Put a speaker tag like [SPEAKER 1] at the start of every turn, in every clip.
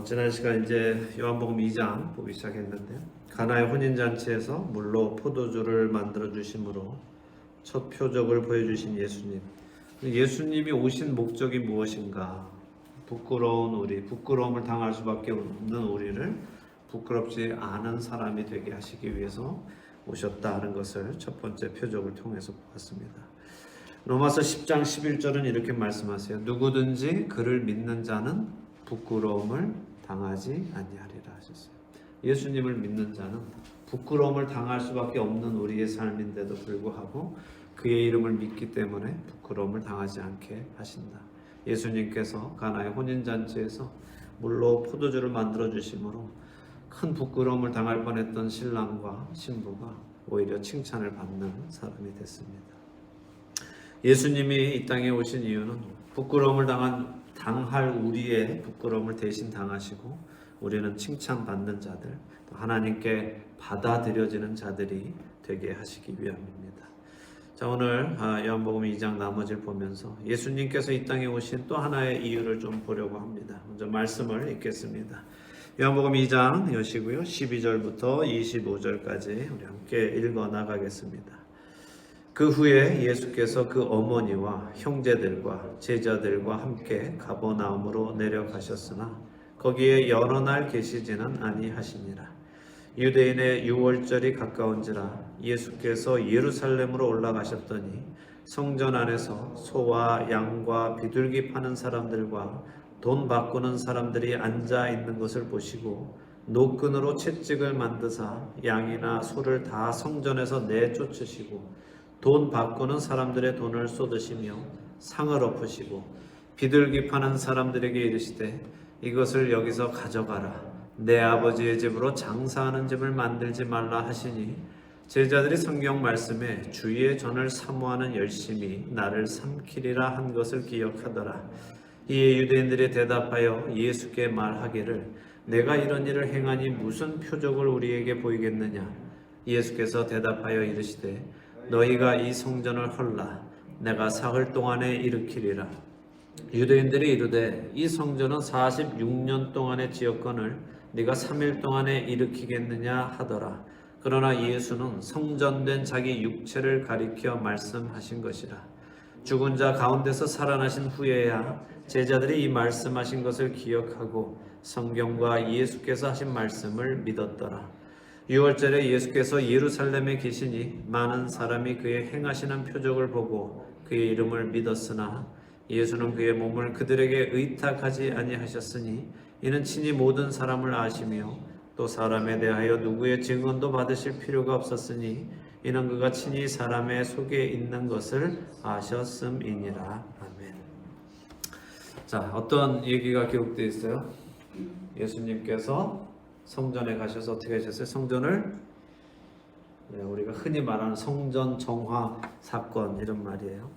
[SPEAKER 1] 지난 시간 이제 요한복음 2장 보기 시작했는데요. 가나의 혼인잔치에서 물로 포도주를 만들어 주심으로 첫 표적을 보여주신 예수님. 예수님이 오신 목적이 무엇인가? 부끄러움을 당할 수밖에 없는 우리를 부끄럽지 않은 사람이 되게 하시기 위해서 오셨다 하는 것을 첫 번째 표적을 통해서 보았습니다. 로마서 10장 11절은 이렇게 말씀하세요. 누구든지 그를 믿는 자는 부끄러움을 당하지 아니하리라 하셨어요. 예수님을 믿는 자는 부끄러움을 당할 수밖에 없는 우리의 삶인데도 불구하고 그의 이름을 믿기 때문에 부끄러움을 당하지 않게 하신다. 예수님께서 가나의 혼인잔치에서 물로 포도주를 만들어 주심으로 큰 부끄러움을 당할 뻔했던 신랑과 신부가 오히려 칭찬을 받는 사람이 됐습니다. 예수님이 이 땅에 오신 이유는 부끄러움을 당할 우리의 부끄러움을 대신 당하시고 우리는 칭찬받는 자들, 또 하나님께 받아들여지는 자들이 되게 하시기 위함입니다. 자, 오늘 요한복음 2장 나머지를 보면서 예수님께서 이 땅에 오신 또 하나의 이유를 좀 보려고 합니다. 먼저 말씀을 읽겠습니다. 요한복음 2장 여시고요. 12절부터 25절까지 우리 함께 읽어 나가겠습니다. 그 후에 예수께서 그 어머니와 형제들과 제자들과 함께 가버나움으로 내려가셨으나 거기에 여러 날 계시지는 아니하시니라. 유대인의 유월절이 가까운지라 예수께서 예루살렘으로 올라가셨더니 성전 안에서 소와 양과 비둘기 파는 사람들과 돈 바꾸는 사람들이 앉아 있는 것을 보시고 노끈으로 채찍을 만드사 양이나 소를 다 성전에서 내쫓으시고 돈 바꾸는 사람들의 돈을 쏟으시며 상을 엎으시고 비둘기 파는 사람들에게 이르시되 이것을 여기서 가져가라. 내 아버지의 집으로 장사하는 집을 만들지 말라 하시니 제자들이 성경 말씀에 주의 전을 사모하는 열심이 나를 삼키리라 한 것을 기억하더라. 이에 유대인들이 대답하여 예수께 말하기를 내가 이런 일을 행하니 무슨 표적을 우리에게 보이겠느냐. 예수께서 대답하여 이르시되 너희가 이 성전을 헐라 내가 사흘 동안에 일으키리라. 유대인들이 이르되 이 성전은 46년 동안의 지었건을 네가 3일 동안에 일으키겠느냐 하더라. 그러나 예수는 성전된 자기 육체를 가리켜 말씀하신 것이라. 죽은 자 가운데서 살아나신 후에야 제자들이 이 말씀하신 것을 기억하고 성경과 예수께서 하신 말씀을 믿었더라. 6월절에 예수께서 예루살렘에 계시니 많은 사람이 그의 행하시는 표적을 보고 그의 이름을 믿었으나 예수는 그의 몸을 그들에게 의탁하지 아니하셨으니 이는 친히 모든 사람을 아시며 또 사람에 대하여 누구의 증언도 받으실 필요가 없었으니 이는 그가 친히 사람의 속에 있는 것을 아셨음이니라. 아멘. 자, 어떤 얘기가 기록되어 있어요? 예수님께서 성전에 가셔서 어떻게 하셨어요? 성전을 우리가 흔히 말하는 성전 정화 사건 이런 말이에요.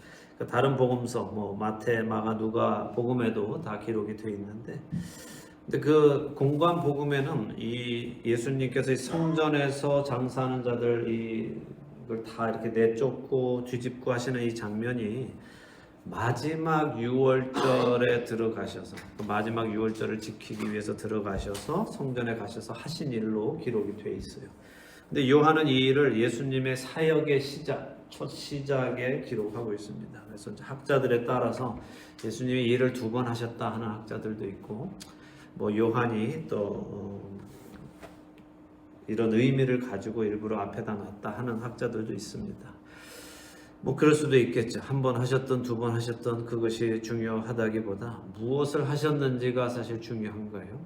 [SPEAKER 1] 다른 복음서 마태, 마가, 누가 복음에도 다 기록이 되어 있는데, 근데 그 공관 복음에는 이 예수님께서 이 성전에서 장사하는 자들 이걸 다 이렇게 내쫓고 뒤집고 하시는 이 장면이 마지막 유월절에 들어가셔서 마지막 유월절을 지키기 위해서 들어가셔서 성전에 가셔서 하신 일로 기록이 되어 있어요. 근데 요한은 이 일을 예수님의 사역의 첫 시작에 기록하고 있습니다. 그래서 학자들에 따라서 예수님이 이 일을 2번 하셨다 하는 학자들도 있고, 요한이 또 이런 의미를 가지고 일부러 앞에다 놨다 하는 학자들도 있습니다. 그럴 수도 있겠죠. 1번 하셨던 2번 하셨던 그것이 중요하다기보다 무엇을 하셨는지가 사실 중요한 거예요.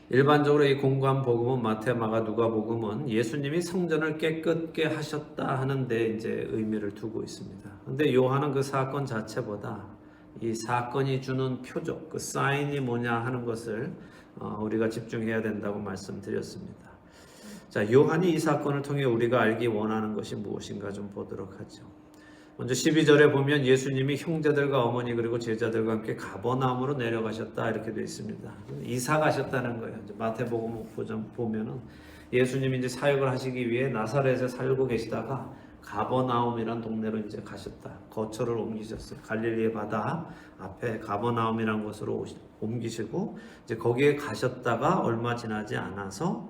[SPEAKER 1] 일반적으로 이 공관 복음은 마태, 마가, 누가 복음은 예수님이 성전을 깨끗게 하셨다 하는데 이제 의미를 두고 있습니다. 근데 요한은 그 사건 자체보다 이 사건이 주는 표적, 그 사인이 뭐냐 하는 것을 우리가 집중해야 된다고 말씀드렸습니다. 자, 요한이 이 사건을 통해 우리가 알기 원하는 것이 무엇인가 좀 보도록 하죠. 먼저 12절에 보면 예수님이 형제들과 어머니 그리고 제자들과 함께 가버나움으로 내려가셨다 이렇게 되어 있습니다. 이사 가셨다는 거예요. 마태복음 보면은 예수님이 이제 사역을 하시기 위해 나사렛에 살고 계시다가 가버나움이란 동네로 이제 가셨다. 거처를 옮기셨어요. 갈릴리의 바다 앞에 가버나움이란 곳으로 옮기시고 이제 거기에 가셨다가 얼마 지나지 않아서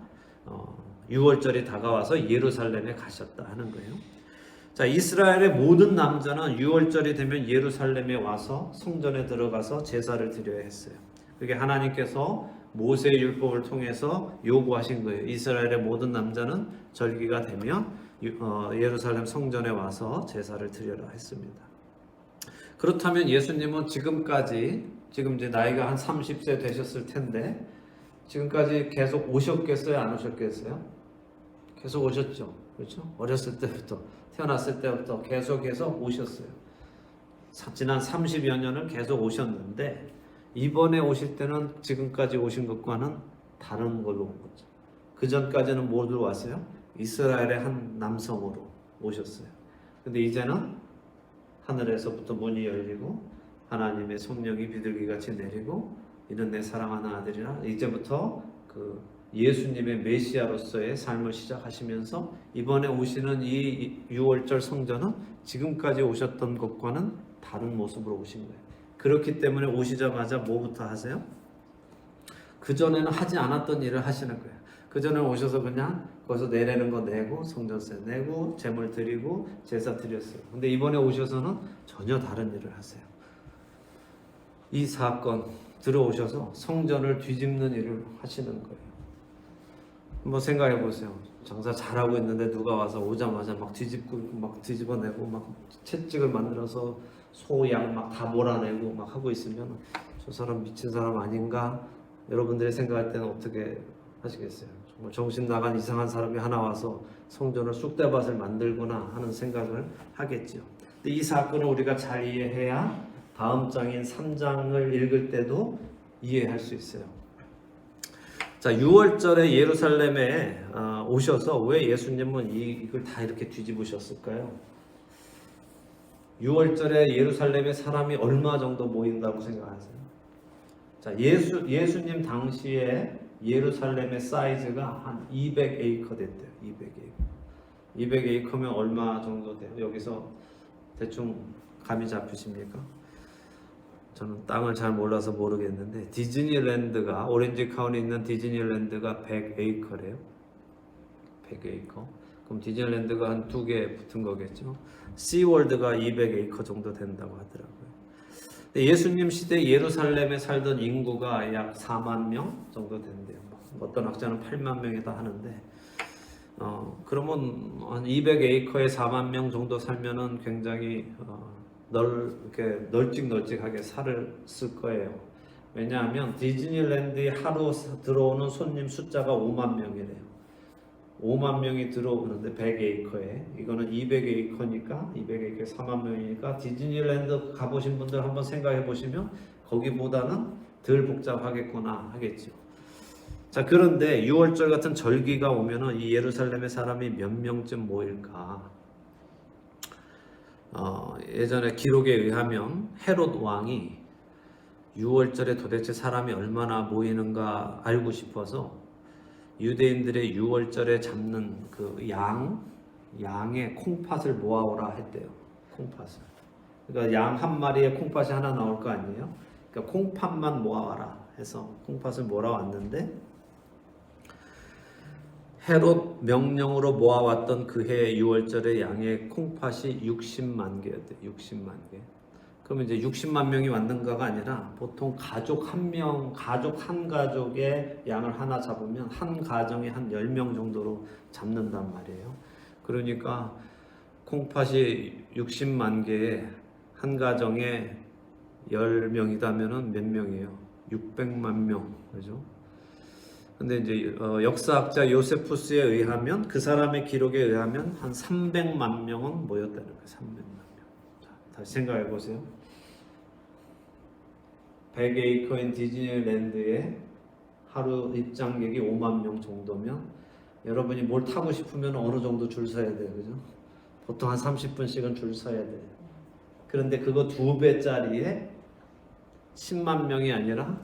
[SPEAKER 1] 6월절이 다가와서 예루살렘에 가셨다 하는 거예요. 자, 이스라엘의 모든 남자는 6월절이 되면 예루살렘에 와서 성전에 들어가서 제사를 드려야 했어요. 그게 하나님께서 모세의 율법을 통해서 요구하신 거예요. 이스라엘의 모든 남자는 절기가 되면 예루살렘 성전에 와서 제사를 드려라 했습니다. 그렇다면 예수님은 지금 이제 나이가 한 30세 되셨을 텐데 지금까지 계속 오셨겠어요? 안 오셨겠어요? 계속 오셨죠. 그렇죠? 어렸을 때부터 태어났을 때부터 계속해서 오셨어요. 지난 30여 년을 계속 오셨는데 이번에 오실 때는 지금까지 오신 것과는 다른 걸로 온 거죠. 그 전까지는 뭐로 왔어요? 이스라엘의 한 남성으로 오셨어요. 근데 이제는 하늘에서부터 문이 열리고 하나님의 성령이 비둘기같이 내리고 이는 내 사랑하는 아들이라 이제부터 그 예수님의 메시아로서의 삶을 시작하시면서 이번에 오시는 이 6월절 성전은 지금까지 오셨던 것과는 다른 모습으로 오신 거예요. 그렇기 때문에 오시자마자 뭐부터 하세요? 그전에는 하지 않았던 일을 하시는 거예요. 그전에 오셔서 그냥 거기서 내려는 거 내고 성전세 내고 제물 드리고 제사 드렸어요. 근데 이번에 오셔서는 전혀 다른 일을 하세요. 이 사건 들어오셔서 성전을 뒤집는 일을 하시는 거예요. 한번 생각해 보세요. 장사 잘하고 있는데 누가 와서 오자마자 막 뒤집어내고 막 채찍을 만들어서 소, 양 막 다 몰아내고 막 하고 있으면 저 사람 미친 사람 아닌가? 여러분들이 생각할 때는 어떻게 하시겠어요? 정말 정신 나간 이상한 사람이 하나 와서 성전을 쑥대밭을 만들구나 하는 생각을 하겠죠. 근데 이 사건을 우리가 잘 이해해야 다음 장인 3장을 읽을 때도 이해할 수 있어요. 자, 6월절에 예루살렘에 오셔서 왜 예수님은 이걸 다 이렇게 뒤집으셨을까요? 6월절에 예루살렘에 사람이 얼마 정도 모인다고 생각하세요? 자, 예수님 당시에 예루살렘의 사이즈가 한 200에이커 됐대요. 200에이커. 200에이커면 얼마 정도 돼요? 여기서 대충 감이 잡히십니까? 저는 땅을 잘 몰라서 모르겠는데 디즈니랜드가 오렌지 카운티에 있는 디즈니랜드가 100에이커래요. 100에이커. 그럼 디즈니랜드가 한 2개 붙은 거겠죠. 시월드가 200에이커 정도 된다고 하더라고요. 예수님 시대 예루살렘에 살던 인구가 약 4만 명 정도 된대요. 어떤 학자는 8만 명이다 하는데 그러면 한 200에이커에 4만 명 정도 살면은 굉장히 이렇게 널찍널찍하게 살을 쓸 거예요. 왜냐하면 디즈니랜드에 하루 들어오는 손님 숫자가 5만 명이래요. 5만 명이 들어오는데 100에이커에 이거는 200에이커니까 200에이커에 4만 명이니까 디즈니랜드 가보신 분들 한번 생각해 보시면 거기보다는 덜 복잡하겠구나 하겠죠. 자, 그런데 6월절 같은 절기가 오면은 이 예루살렘의 사람이 몇 명쯤 모일까? 예전에 기록에 의하면 헤롯 왕이 6월절에 도대체 사람이 얼마나 모이는가 알고 싶어서 유대인들의 6월절에 잡는 그 양의 콩팥을 모아오라 했대요. 콩팥을. 그러니까 양 한 마리에 콩팥이 하나 나올 거 아니에요? 그러니까 콩팥만 모아와라 해서 콩팥을 몰아왔는데 헤롯 명령으로 모아왔던 그 해 6월절에 양의 콩팥이 60만 개였대요. 60만 개. 그러면 이제 60만 명이 왔는가가 아니라 보통 가족 한 가족의 양을 하나 잡으면 한 가정에 한 10명 정도로 잡는단 말이에요. 그러니까 콩팥이 60만 개에 한 가정에 10명이다면은 몇 명이에요? 600만 명. 그죠? 근데 이제 역사학자 요세푸스에 의하면 그 사람의 기록에 의하면 한 300만 명은 모였다는 거예요. 300만 명. 자, 다시 생각해 보세요. 100에이커인 디즈니랜드에 하루 입장객이 5만 명 정도면 여러분이 뭘 타고 싶으면 어느 정도 줄 서야 돼요. 그죠? 보통 한 30분씩은 줄 서야 돼요. 그런데 그거 2배짜리에 10만 명이 아니라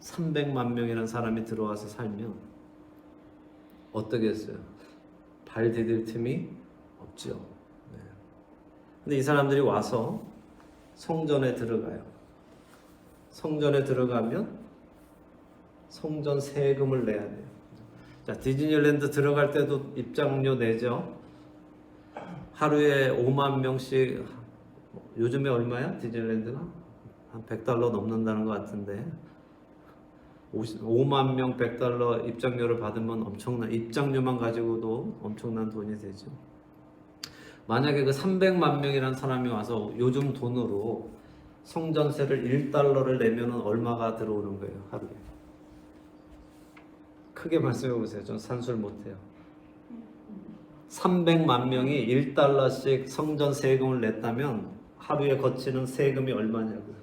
[SPEAKER 1] 300만 명이라는 사람이 들어와서 살면 어떻겠어요? 발 디딜 틈이 없죠. 근데 이 사람들이 와서 성전에 들어가요. 성전에 들어가면 성전 세금을 내야 돼요. 자, 디즈니랜드 들어갈 때도 입장료 내죠. 하루에 5만 명씩, 요즘에 얼마야? 디즈니랜드가? 한 $100 넘는다는 것 같은데 5만 명 $100 입장료를 받으면 엄청난, 입장료만 가지고도 엄청난 돈이 되죠. 만약에 그 300만 명이라는 사람이 와서 요즘 돈으로 성전세를 $1를 내면 얼마가 들어오는 거예요, 하루에? 크게 말씀해 보세요. 전 산술 못해요. 300만 명이 $1씩 성전 세금을 냈다면 하루에 거치는 세금이 얼마냐고요?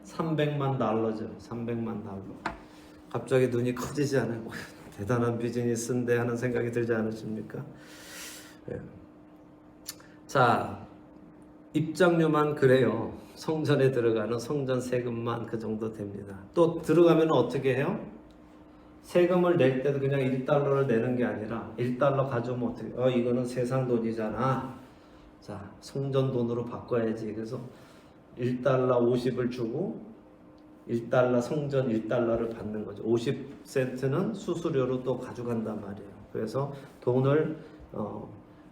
[SPEAKER 1] 300만 달러죠. 300만 달러. 갑자기 눈이 커지지 않아요? 대단한 비즈니스인데 하는 생각이 들지 않으십니까? 네. 자, 입장료만 그래요. 성전에 들어가는 성전 세금만 그 정도 됩니다. 또 들어가면 어떻게 해요? 세금을 낼 때도 그냥 $1를 내는 게 아니라 $1 가져오면 어떻게, 이거는 세상 돈이잖아. 자, 성전 돈으로 바꿔야지. 그래서 $1 50을 주고 $1 성전 $1를 받는 거죠. 50센트는 수수료로 또 가져간단 말이에요. 그래서 돈을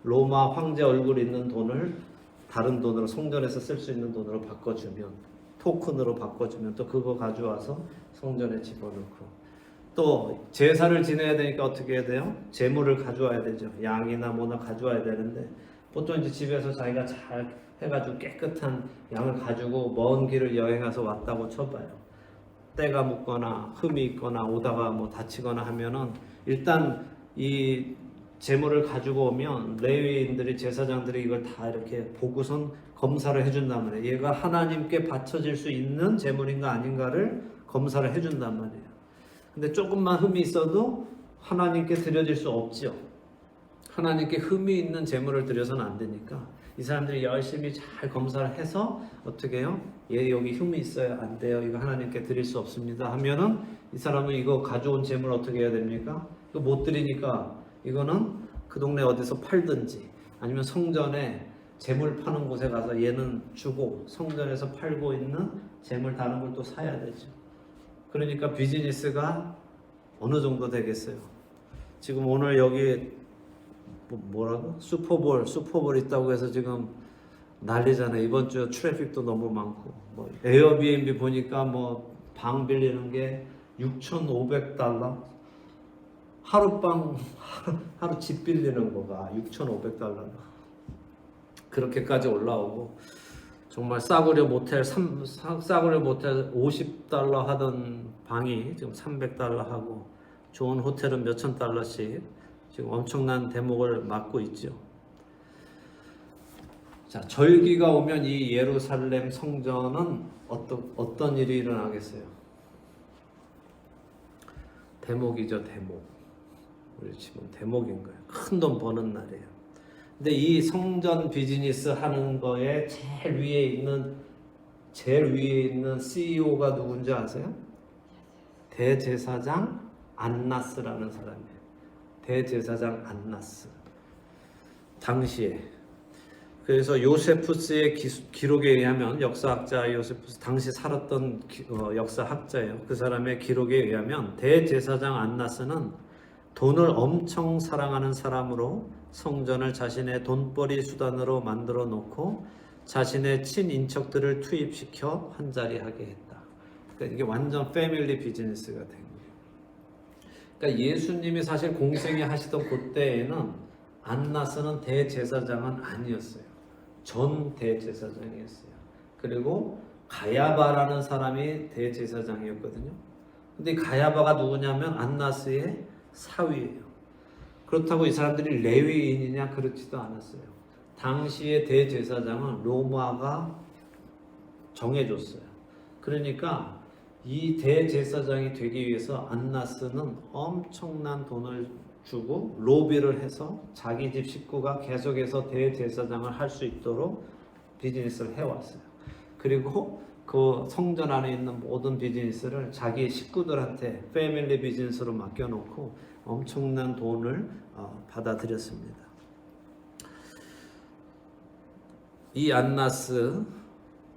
[SPEAKER 1] 로마 황제 얼굴 있는 돈을 다른 돈으로 성전에서 쓸 수 있는 돈으로 바꿔주면, 토큰으로 바꿔주면 또 그거 가져와서 성전에 집어넣고, 또 제사를 지내야 되니까 어떻게 해야 돼요? 제물을 가져와야 되죠. 양이나 뭐나 가져와야 되는데 보통 이제 집에서 자기가 잘 해가지고 깨끗한 양을 가지고 먼 길을 여행해서 왔다고 쳐봐요. 때가 묻거나 흠이 있거나 오다가 뭐 다치거나 하면은 일단 이 제물을 가지고 오면 레위인들이, 제사장들이 이걸 다 이렇게 보고선 검사를 해준단 말이에요. 얘가 하나님께 바쳐질 수 있는 제물인가 아닌가를 검사를 해준단 말이에요. 근데 조금만 흠이 있어도 하나님께 드려질 수 없죠. 하나님께 흠이 있는 제물을 드려서는 안 되니까 이 사람들이 열심히 잘 검사를 해서 어떻게 해요? 얘 여기 흠이 있어요. 안 돼요. 이거 하나님께 드릴 수 없습니다. 하면은 이 사람은 이거 가져온 제물 어떻게 해야 됩니까? 이거 못 드리니까 이거는 그 동네 어디서 팔든지 아니면 성전에 제물 파는 곳에 가서 얘는 주고 성전에서 팔고 있는 제물 다른 걸 또 사야 되죠. 그러니까 비즈니스가 어느 정도 되겠어요. 지금 오늘 여기 뭐라고? 슈퍼볼 있다고 해서 지금 난리잖아요. 이번 주 트래픽도 너무 많고, 뭐 에어비앤비 보니까 뭐 방 빌리는 게 $6,500, 하루 집 빌리는 거가 $6,500, 그렇게까지 올라오고, 정말 싸구려 모텔 $50 하던 방이 지금 $300 하고, 좋은 호텔은 몇천 달러씩 지금 엄청난 대목을 맞고 있죠. 자, 절기가 오면 이 예루살렘 성전은 어떤 일이 일어나겠어요? 대목이죠, 대목. 우리 치면 대목인 거예요. 큰 돈 버는 날이에요. 근데 이 성전 비즈니스 하는 거에 제일 위에 있는 CEO가 누군지 아세요? 대제사장 안나스라는 사람이에요. 대제사장 안나스. 당시에. 그래서 요세푸스의 기록에 의하면, 역사학자 요세푸스, 당시 살았던 역사학자예요. 그 사람의 기록에 의하면 대제사장 안나스는 돈을 엄청 사랑하는 사람으로 성전을 자신의 돈벌이 수단으로 만들어 놓고 자신의 친인척들을 투입시켜 한자리 하게 했다. 그러니까 이게 완전 패밀리 비즈니스가 된 거예요. 그러니까 예수님이 사실 공생애 하시던 그때에는 안나스는 대제사장은 아니었어요. 전 대제사장이었어요. 그리고 가야바라는 사람이 대제사장이었거든요. 근데 이 가야바가 누구냐면 안나스의 사위예요. 그렇다고 이 사람들이 레위인이냐? 그렇지도 않았어요. 당시의 대제사장은 로마가 정해줬어요. 그러니까 이 대제사장이 되기 위해서 안나스는 엄청난 돈을 주고 로비를 해서 자기 집 식구가 계속해서 대제사장을 할 수 있도록 비즈니스를 해왔어요. 그리고 그 성전 안에 있는 모든 비즈니스를 자기 식구들한테 패밀리 비즈니스로 맡겨놓고 엄청난 돈을 받아들였습니다. 이 안나스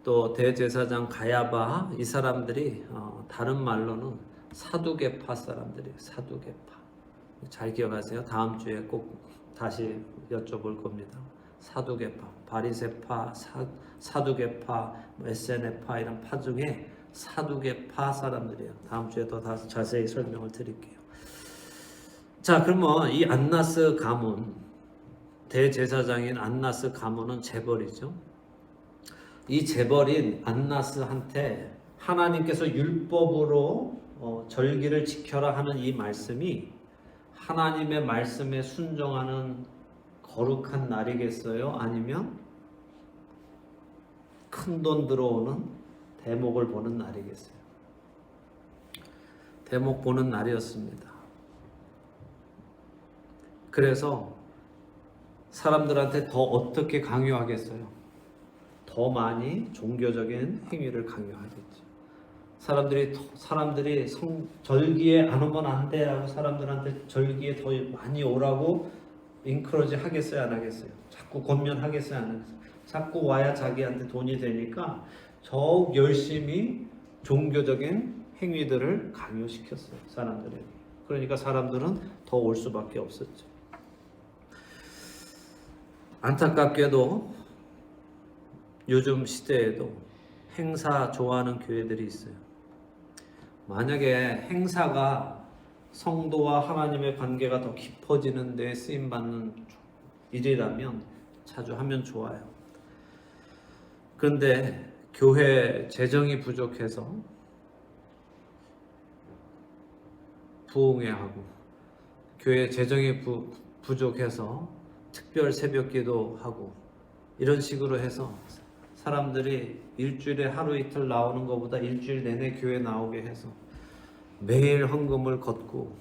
[SPEAKER 1] 또 대제사장 가야바 이 사람들이 다른 말로는 사두개파 사람들이에요. 사두개파. 잘 기억하세요. 다음 주에 꼭 다시 여쭤볼 겁니다. 사두개파, 바리새파, 사두개파, 에세네파 이런 파 중에 사두개파 사람들이에요. 다음 주에 더 자세히 설명을 드릴게요. 자, 그러면 이 안나스 가문, 대제사장인 안나스 가문은 재벌이죠. 이 재벌인 안나스한테 하나님께서 율법으로 절기를 지켜라 하는 이 말씀이 하나님의 말씀에 순종하는 거룩한 날이겠어요? 아니면 큰 돈 들어오는 대목을 보는 날이겠어요? 대목 보는 날이었습니다. 그래서 사람들한테 더 어떻게 강요하겠어요? 더 많이 종교적인 행위를 강요하겠죠. 사람들이 절기에 안 오면 안 돼라고 사람들한테 절기에 더 많이 오라고 인크로지 하겠어요, 안 하겠어요? 자꾸 권면하겠어요, 안 하겠어요? 자꾸 와야 자기한테 돈이 되니까 더욱 열심히 종교적인 행위들을 강요시켰어요, 사람들에게. 그러니까 사람들은 더 올 수밖에 없었죠. 안타깝게도 요즘 시대에도 행사 좋아하는 교회들이 있어요. 만약에 행사가 성도와 하나님의 관계가 더 깊어지는 데 쓰임받는 일이라면 자주 하면 좋아요. 그런데 교회 재정이 부족해서 부흥회하고 교회 재정이 부족해서 특별 새벽 기도하고 이런 식으로 해서 사람들이 일주일에 하루 이틀 나오는 것보다 일주일 내내 교회 나오게 해서 매일 헌금을 걷고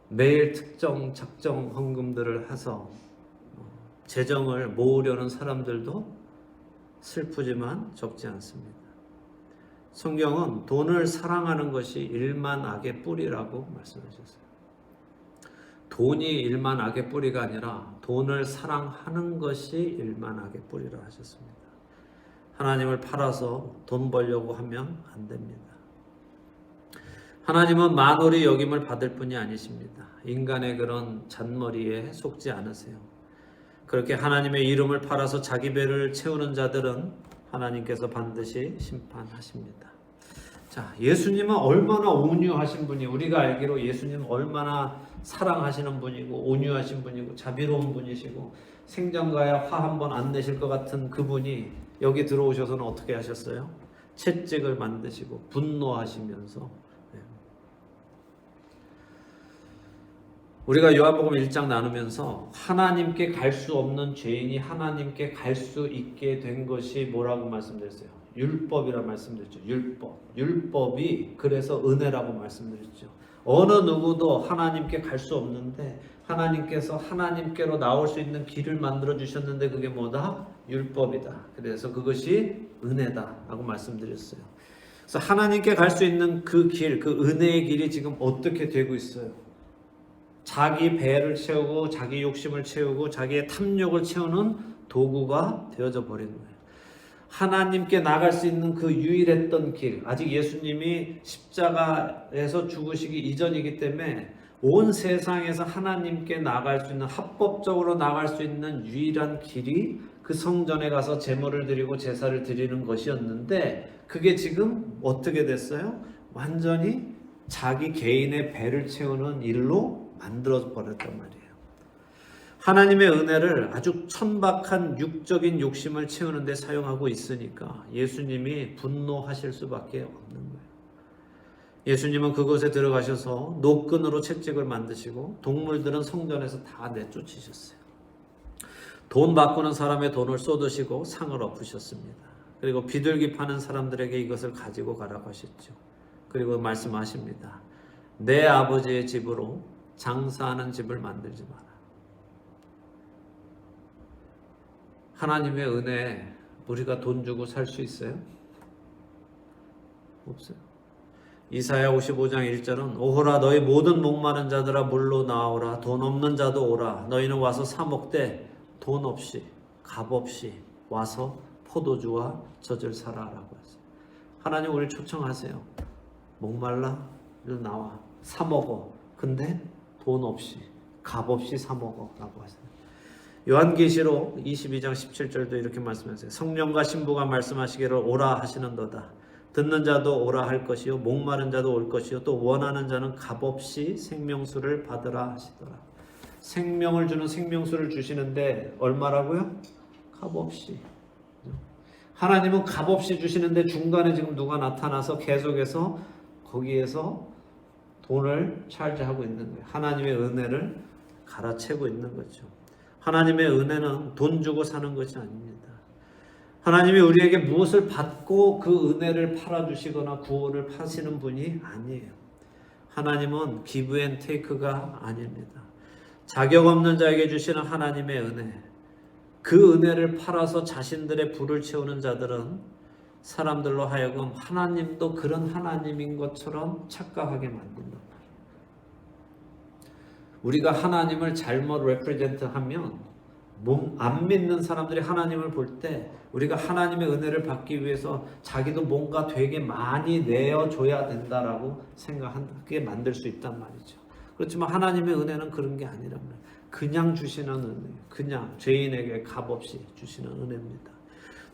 [SPEAKER 1] 매일 특정 작정 헌금들을 해서 재정을 모으려는 사람들도 슬프지만 적지 않습니다. 성경은 돈을 사랑하는 것이 일만 악의 뿌리라고 말씀하셨어요. 돈이 일만 악의 뿌리가 아니라 돈을 사랑하는 것이 일만 악의 뿌리라 하셨습니다. 하나님을 팔아서 돈 벌려고 하면 안 됩니다. 하나님은 만홀히 여김을 받을 분이 아니십니다. 인간의 그런 잔머리에 속지 않으세요. 그렇게 하나님의 이름을 팔아서 자기 배를 채우는 자들은 하나님께서 반드시 심판하십니다. 자, 예수님은 얼마나 온유하신 분이, 우리가 알기로 예수님은 얼마나 사랑하시는 분이고 온유하신 분이고 자비로운 분이시고 생전가에 화 한 번 안 내실 것 같은 그분이 여기 들어오셔서는 어떻게 하셨어요? 채찍을 만드시고 분노하시면서 우리가 요한복음 1장 나누면서 하나님께 갈 수 없는 죄인이 하나님께 갈 수 있게 된 것이 뭐라고 말씀드렸어요? 율법이라 말씀드렸죠. 율법이 그래서 은혜라고 말씀드렸죠. 어느 누구도 하나님께 갈 수 없는데 하나님께서 하나님께로 나올 수 있는 길을 만들어 주셨는데 그게 뭐다? 율법이다. 그래서 그것이 은혜다라고 말씀드렸어요. 그래서 하나님께 갈 수 있는 그 길, 그 은혜의 길이 지금 어떻게 되고 있어요? 자기 배를 채우고 자기 욕심을 채우고 자기의 탐욕을 채우는 도구가 되어져 버린 거예요. 하나님께 나갈 수 있는 그 유일했던 길, 아직 예수님이 십자가에서 죽으시기 이전이기 때문에 온 세상에서 하나님께 나갈 수 있는, 합법적으로 나갈 수 있는 유일한 길이 그 성전에 가서 제물을 드리고 제사를 드리는 것이었는데 그게 지금 어떻게 됐어요? 완전히 자기 개인의 배를 채우는 일로 만들어 버렸단 말이에요. 하나님의 은혜를 아주 천박한 육적인 욕심을 채우는 데 사용하고 있으니까 예수님이 분노하실 수밖에 없는 거예요. 예수님은 그곳에 들어가셔서 노끈으로 채찍을 만드시고 동물들은 성전에서 다 내쫓으셨어요. 돈 바꾸는 사람의 돈을 쏟으시고 상을 엎으셨습니다. 그리고 비둘기 파는 사람들에게 이것을 가지고 가라고 하셨죠. 그리고 말씀하십니다. 내 아버지의 집으로 장사하는 집을 만들지 마라. 하나님의 은혜 우리가 돈 주고 살 수 있어요? 없어요. 이사야 55장 1절은 오호라 너희 모든 목마른 자들아 물로 나오라 돈 없는 자도 오라 너희는 와서 사 먹되 돈 없이 값 없이 와서 포도주와 젖을 사라라고 했어요. 하나님 우리를 초청하세요. 목말라? 이리 나와. 사 먹어. 근데 돈 없이, 값 없이 사 먹어 라고 하세요. 요한계시록 22장 17절도 이렇게 말씀하세요. 성령과 신부가 말씀하시기를 오라 하시는도다. 듣는 자도 오라 할 것이요 목마른 자도 올 것이요 또 원하는 자는 값없이 생명수를 받으라 하시더라. 생명을 주는 생명수를 주시는데 얼마라고요? 값없이. 하나님은 값없이 주시는데 중간에 지금 누가 나타나서 계속해서 거기에서 돈을 찰지하고 있는 거예요. 하나님의 은혜를 갈아채고 있는 거죠. 하나님의 은혜는 돈 주고 사는 것이 아닙니다. 하나님이 우리에게 무엇을 받고 그 은혜를 팔아주시거나 구원을 파시는 분이 아니에요. 하나님은 기브 앤 테이크가 아닙니다. 자격 없는 자에게 주시는 하나님의 은혜, 그 은혜를 팔아서 자신들의 부를 채우는 자들은 사람들로 하여금 하나님도 그런 하나님인 것처럼 착각하게 만든다. 우리가 하나님을 잘못 레프레젠트하면 안 믿는 사람들이 하나님을 볼 때 우리가 하나님의 은혜를 받기 위해서 자기도 뭔가 되게 많이 내어줘야 된다라고 생각하게 만들 수 있단 말이죠. 그렇지만 하나님의 은혜는 그런 게 아니란 말이에요. 그냥 주시는 은혜, 그냥 죄인에게 값없이 주시는 은혜입니다.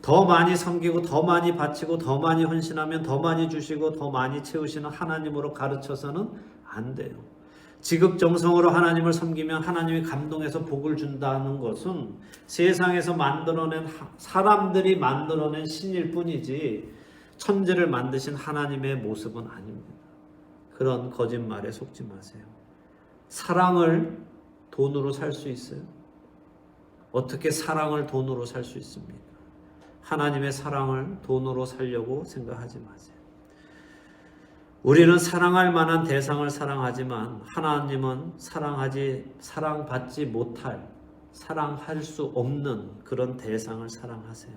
[SPEAKER 1] 더 많이 섬기고 더 많이 바치고 더 많이 헌신하면 더 많이 주시고 더 많이 채우시는 하나님으로 가르쳐서는 안 돼요. 지극정성으로 하나님을 섬기면 하나님이 감동해서 복을 준다는 것은 세상에서 만들어낸 사람들이 만들어낸 신일 뿐이지 천지를 만드신 하나님의 모습은 아닙니다. 그런 거짓말에 속지 마세요. 사랑을 돈으로 살 수 있어요? 어떻게 사랑을 돈으로 살 수 있습니까? 하나님의 사랑을 돈으로 살려고 생각하지 마세요. 우리는 사랑할 만한 대상을 사랑하지만 하나님은 사랑받지 못할, 사랑할 수 없는 그런 대상을 사랑하세요.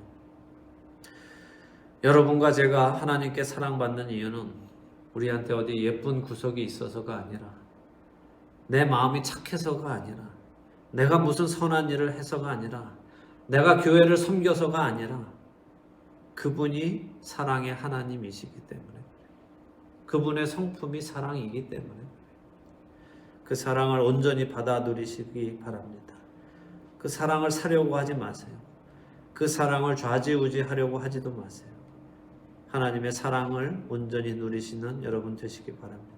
[SPEAKER 1] 여러분과 제가 하나님께 사랑받는 이유는 우리한테 어디 예쁜 구석이 있어서가 아니라, 내 마음이 착해서가 아니라, 내가 무슨 선한 일을 해서가 아니라, 내가 교회를 섬겨서가 아니라 그분이 사랑의 하나님이시기 때문에, 그분의 성품이 사랑이기 때문에 그 사랑을 온전히 받아 누리시기 바랍니다. 그 사랑을 사려고 하지 마세요. 그 사랑을 좌지우지하려고 하지도 마세요. 하나님의 사랑을 온전히 누리시는 여러분 되시기 바랍니다.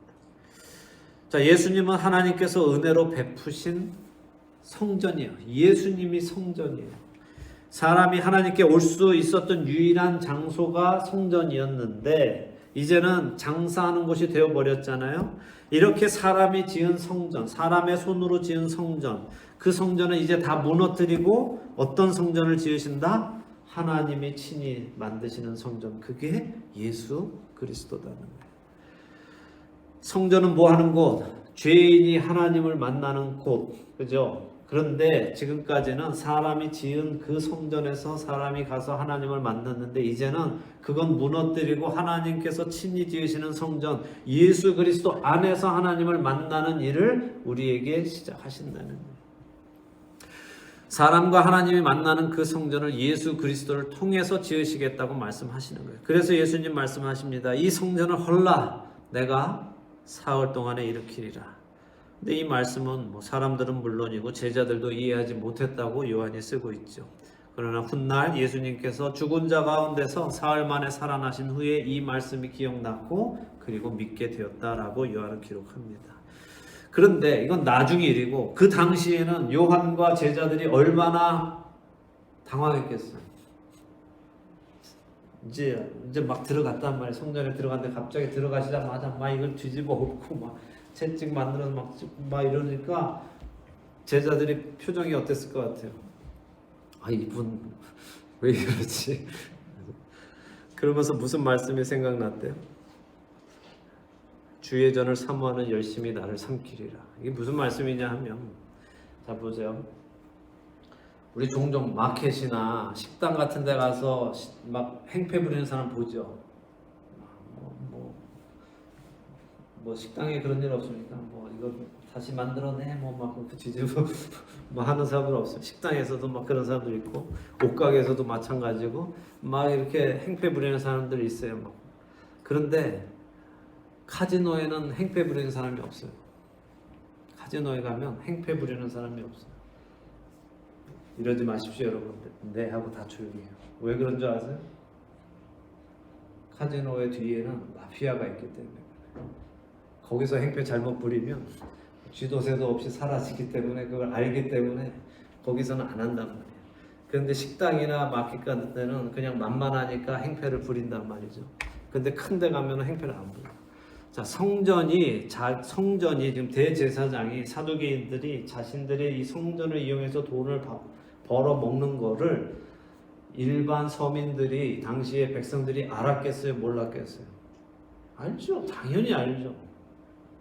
[SPEAKER 1] 자, 예수님은 하나님께서 은혜로 베푸신 성전이에요. 예수님이 성전이에요. 사람이 하나님께 올 수 있었던 유일한 장소가 성전이었는데 이제는 장사하는 곳이 되어버렸잖아요. 이렇게 사람이 지은 성전, 사람의 손으로 지은 성전, 그 성전은 이제 다 무너뜨리고 어떤 성전을 지으신다? 하나님이 친히 만드시는 성전, 그게 예수 그리스도라는 거예요. 성전은 뭐 하는 곳? 죄인이 하나님을 만나는 곳, 그죠? 그런데 지금까지는 사람이 지은 그 성전에서 사람이 가서 하나님을 만났는데 이제는 그건 무너뜨리고 하나님께서 친히 지으시는 성전, 예수 그리스도 안에서 하나님을 만나는 일을 우리에게 시작하신다는 거예요. 사람과 하나님이 만나는 그 성전을 예수 그리스도를 통해서 지으시겠다고 말씀하시는 거예요. 그래서 예수님 말씀하십니다. 이 성전을 헐라 내가 사흘 동안에 일으키리라. 근데 이 말씀은 사람들은 물론이고 제자들도 이해하지 못했다고 요한이 쓰고 있죠. 그러나 훗날 예수님께서 죽은 자 가운데서 사흘 만에 살아나신 후에 이 말씀이 기억났고 그리고 믿게 되었다라고 요한은 기록합니다. 그런데 이건 나중의 일이고 그 당시에는 요한과 제자들이 얼마나 당황했겠어요. 이제 막 들어갔단 말이에요. 성전에 들어갔는데 갑자기 들어가시자마자 막 이걸 뒤집어 엎고 막 채찍 만들어서 막 이러니까 제자들이 표정이 어땠을 것 같아요? 아, 이분 왜 이러지? 그러면서 무슨 말씀이 생각났대요? 주의 전을 사모하는 열심히 나를 삼키리라. 이게 무슨 말씀이냐 하면, 자 보세요. 우리 종종 마켓이나 식당 같은 데 가서 막 행패 부리는 사람 보죠. 뭐 식당에 그런 일 없습니까? 뭐 이거 다시 만들어내 뭐 막 뒤집어 뭐 하는 사람들 없어요. 식당에서도 막 그런 사람들 있고 옷가게에서도 마찬가지고 막 이렇게 행패 부리는 사람들이 있어요. 막. 그런데 카지노에는 행패 부리는 사람이 없어요. 카지노에 가면 행패 부리는 사람이 없어요. 이러지 마십시오 여러분들. 네 하고 다 조용히 해요. 왜 그런 줄 아세요? 카지노의 뒤에는 마피아가 있기 때문에. 거기서 행패 잘못 부리면 쥐도새도 없이 사라지기 때문에, 그걸 알기 때문에 거기서는 안 한단 말이에요. 그런데 식당이나 마켓 같은 데는 그냥 만만하니까 행패를 부린단 말이죠. 근데 큰 데 가면 행패를 안 부려요. 자, 성전이 지금 대제사장이, 사두개인들이 자신들의 이 성전을 이용해서 돈을 벌어 먹는 거를 일반 서민들이, 당시의 백성들이 알았겠어요? 몰랐겠어요? 알죠. 당연히 알죠.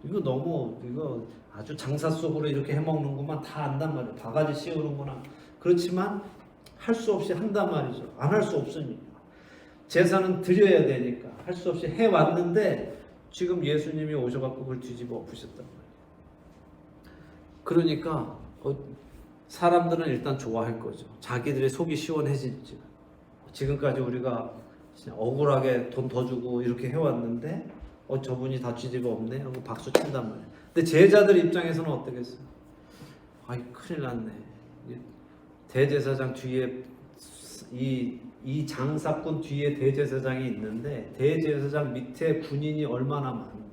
[SPEAKER 1] 이거 아주 장사 속으로 이렇게 해먹는구만, 다 안단 말이에요. 바가지 씌우는구나. 그렇지만 할 수 없이 한단 말이죠. 안 할 수 없으니까. 제사는 드려야 되니까 할 수 없이 해왔는데 지금 예수님이 오셔갖고 그걸 뒤집어 엎으셨단 말이에요. 그러니까 사람들은 일단 좋아할 거죠. 자기들의 속이 시원해지지. 지금까지 우리가 억울하게 돈 더 주고 이렇게 해왔는데 저분이 다 뒤집어 엎네 하고 박수 친단 말이에요. 근데 제자들 입장에서는 어떻겠어요? 아이 큰일 났네. 대제사장 뒤에 이 장사꾼 뒤에 대제사장이 있는데 대제사장 밑에 군인이 얼마나 많은데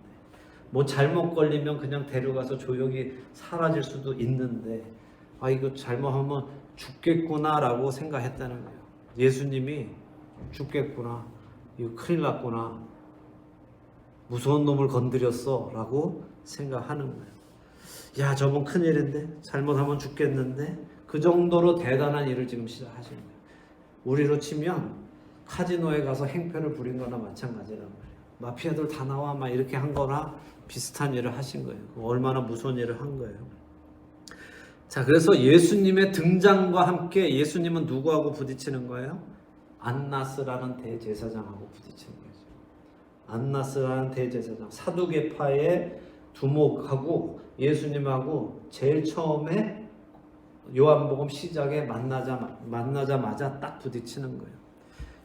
[SPEAKER 1] 뭐 잘못 걸리면 그냥 데려가서 조용히 사라질 수도 있는데 이거 잘못하면 죽겠구나라고 생각했다는 거예요. 예수님이 죽겠구나, 이거 큰일 났구나, 무서운 놈을 건드렸어 라고 생각하는 거예요. 야, 저분 큰일인데, 잘못하면 죽겠는데, 그 정도로 대단한 일을 지금 시작하신 거예요. 우리로 치면 카지노에 가서 행패를 부린 거나 마찬가지란 말이에요. 마피아들 다 나와 막 이렇게 한 거나 비슷한 일을 하신 거예요. 얼마나 무서운 일을 한 거예요. 자, 그래서 예수님의 등장과 함께 예수님은 누구하고 부딪히는 거예요? 안나스라는 대제사장하고 부딪히는 거죠. 안나스라는 대제사장, 사두개파의 두목하고 예수님하고 제일 처음에 요한복음 시작에 만나자마자 딱 부딪히는 거예요.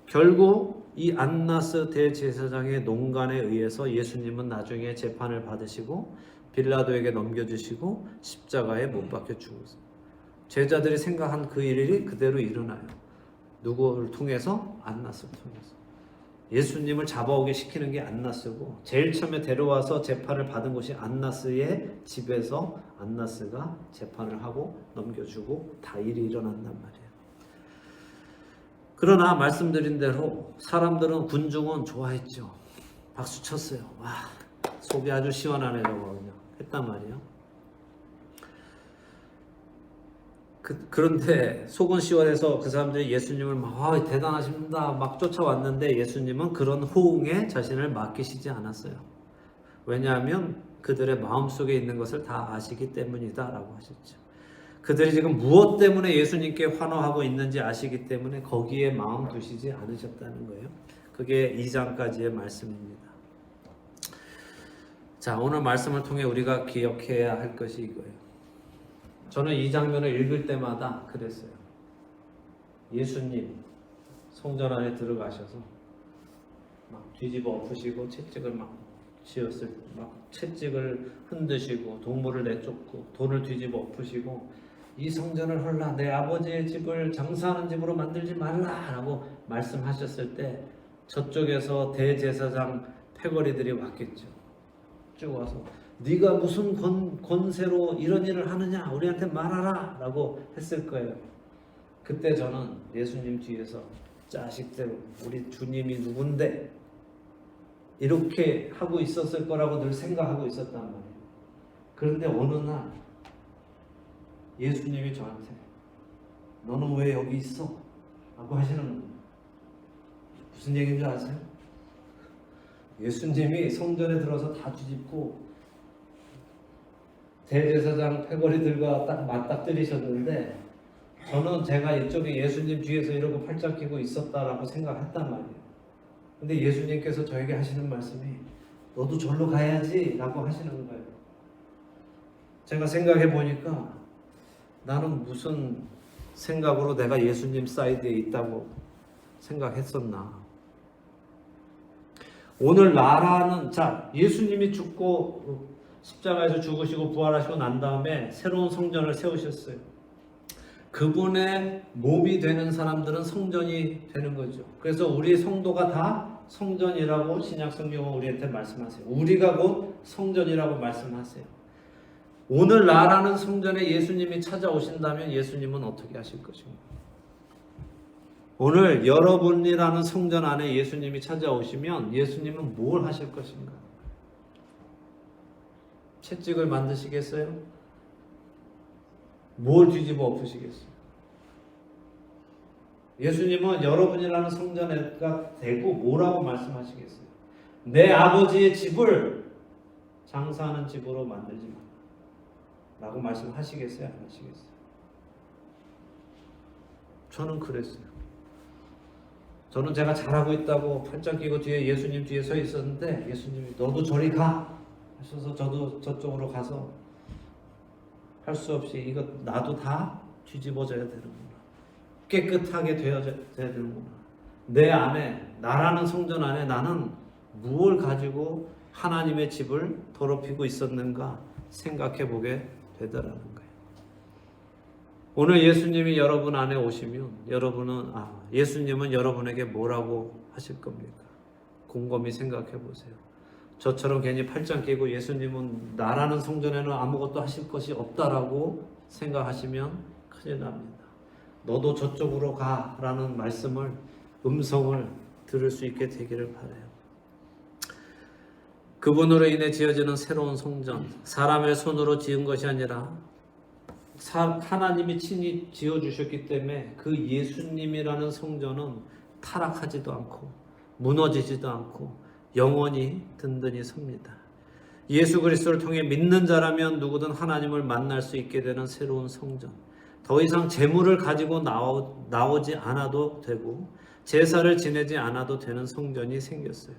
[SPEAKER 1] 결국 이 안나스 대제사장의 농간에 의해서 예수님은 나중에 재판을 받으시고 빌라도에게 넘겨주시고 십자가에 못 박혀 죽었어요. 제자들이 생각한 그 일이 그대로 일어나요. 누구를 통해서? 안나스를 통해서. 예수님을 잡아오게 시키는 게 안나스고, 제일 처음에 데려와서 재판을 받은 곳이 안나스의 집에서 안나스가 재판을 하고 넘겨주고 다 일이 일어난단 말이에요. 그러나 말씀드린 대로 사람들은, 군중은 좋아했죠. 박수 쳤어요. 와, 속이 아주 시원하네 저거 그냥 했단 말이에요. 그런데 속은 시원해서 그 사람들이 예수님을 막 대단하십니다 막 쫓아왔는데 예수님은 그런 호응에 자신을 맡기시지 않았어요. 왜냐하면 그들의 마음속에 있는 것을 다 아시기 때문이다 라고 하셨죠. 그들이 지금 무엇 때문에 예수님께 환호하고 있는지 아시기 때문에 거기에 마음 두시지 않으셨다는 거예요. 그게 2장까지의 말씀입니다. 자, 오늘 말씀을 통해 우리가 기억해야 할 것이 이거예요. 저는 이 장면을 읽을 때마다 그랬어요. 예수님 성전 안에 들어가셔서 막 뒤집어 엎으시고 채찍을 막 쥐었을 때 막 채찍을 흔드시고 동물을 내쫓고 돌을 뒤집어 엎으시고 이 성전을 헐라, 내 아버지의 집을 장사하는 집으로 만들지 말라라고 말씀하셨을 때 저쪽에서 대제사장 패거리들이 왔겠죠. 쭉 와서 네가 무슨 권세로 이런 일을 하느냐, 우리한테 말하라 라고 했을 거예요. 그때 저는 예수님 뒤에서 자식들, 우리 주님이 누군데 이렇게 하고 있었을 거라고 늘 생각하고 있었단 말이에요. 그런데 어느 날 예수님이 저한테 너는 왜 여기 있어? 라고 하시는 거예요. 무슨 얘기인 줄 아세요? 예수님이 성전에 들어서 다 뒤집고 대제사장 패거리들과 딱 맞닥뜨리셨는데 저는 제가 이쪽에 예수님 뒤에서 이러고 팔짱 끼고 있었다라고 생각했단 말이에요. 근데 예수님께서 저에게 하시는 말씀이 너도 절로 가야지 라고 하시는 거예요. 제가 생각해 보니까 나는 무슨 생각으로 내가 예수님 사이드에 있다고 생각했었나? 오늘 나라는, 자, 예수님이 죽고 십자가에서 죽으시고 부활하시고 난 다음에 새로운 성전을 세우셨어요. 그분의 몸이 되는 사람들은 성전이 되는 거죠. 그래서 우리 성도가 다 성전이라고 신약 성경은 우리한테 말씀하세요. 우리가 곧 성전이라고 말씀하세요. 오늘 나라는 성전에 예수님이 찾아오신다면 예수님은 어떻게 하실 것인가? 오늘 여러분이라는 성전 안에 예수님이 찾아오시면 예수님은 뭘 하실 것인가? 채찍을 만드시겠어요? 뭘 뒤집어 엎으시겠어요? 예수님은 여러분이라는 성전에가 되고 뭐라고 말씀하시겠어요? 내 아버지의 집을 장사하는 집으로 만들지 마 라고 말씀하시겠어요? 안 하시겠어요? 저는 그랬어요. 저는 제가 잘하고 있다고 팔짱 끼고 뒤에 예수님 뒤에 서 있었는데 예수님이 너도 저리 가 하셔서 저도 저쪽으로 가서 할 수 없이 이거 나도 다 뒤집어져야 되는구나. 깨끗하게 되어져야 되는구나. 내 안에 나라는 성전 안에 나는 무엇을 가지고 하나님의 집을 더럽히고 있었는가 생각해 보게 되더라는 거예요. 오늘 예수님이 여러분 안에 오시면 여러분은 예수님은 여러분에게 뭐라고 하실 겁니까? 곰곰이 생각해 보세요. 저처럼 괜히 팔짱 끼고 예수님은 나라는 성전에는 아무것도 하실 것이 없다라고 생각하시면 큰일 납니다. 너도 저쪽으로 가라는 말씀을 음성을 들을 수 있게 되기를 바라요. 그분으로 인해 지어지는 새로운 성전, 사람의 손으로 지은 것이 아니라 하나님이 친히 지어주셨기 때문에 그 예수님이라는 성전은 타락하지도 않고 무너지지도 않고 영원히 든든히 섭니다. 예수 그리스도를 통해 믿는 자라면 누구든 하나님을 만날 수 있게 되는 새로운 성전. 더 이상 재물을 가지고 나오지 않아도 되고 제사를 지내지 않아도 되는 성전이 생겼어요.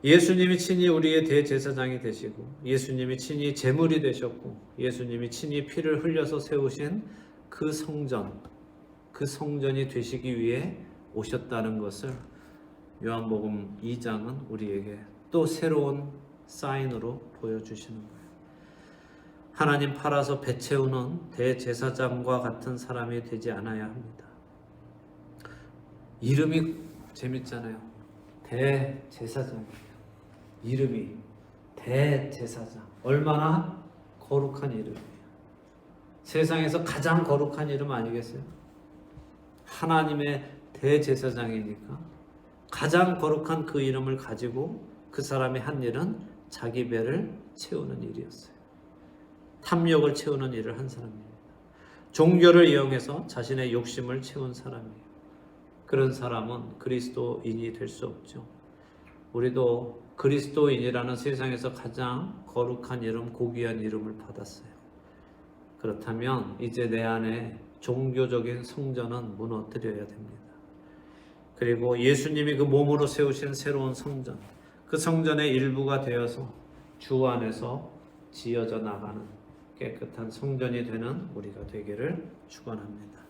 [SPEAKER 1] 예수님이 친히 우리의 대제사장이 되시고 예수님이 친히 제물이 되셨고 예수님이 친히 피를 흘려서 세우신 그 성전, 그 성전이 되시기 위해 오셨다는 것을 요한복음 2장은 우리에게 또 새로운 사인으로 보여주시는 거예요. 하나님 팔아서 배 채우는 대제사장과 같은 사람이 되지 않아야 합니다. 이름이 재밌잖아요. 대제사장이에요. 이름이 대제사장. 얼마나 거룩한 이름이에요. 세상에서 가장 거룩한 이름 아니겠어요? 하나님의 대제사장이니까 가장 거룩한 그 이름을 가지고 그 사람이 한 일은 자기 배를 채우는 일이었어요. 탐욕을 채우는 일을 한 사람입니다. 종교를 이용해서 자신의 욕심을 채운 사람이에요. 그런 사람은 그리스도인이 될 수 없죠. 우리도 그리스도인이라는 세상에서 가장 거룩한 이름, 고귀한 이름을 받았어요. 그렇다면 이제 내 안에 종교적인 성전은 무너뜨려야 됩니다. 그리고 예수님이 그 몸으로 세우신 새로운 성전, 그 성전의 일부가 되어서 주 안에서 지어져 나가는 깨끗한 성전이 되는 우리가 되기를 축원합니다.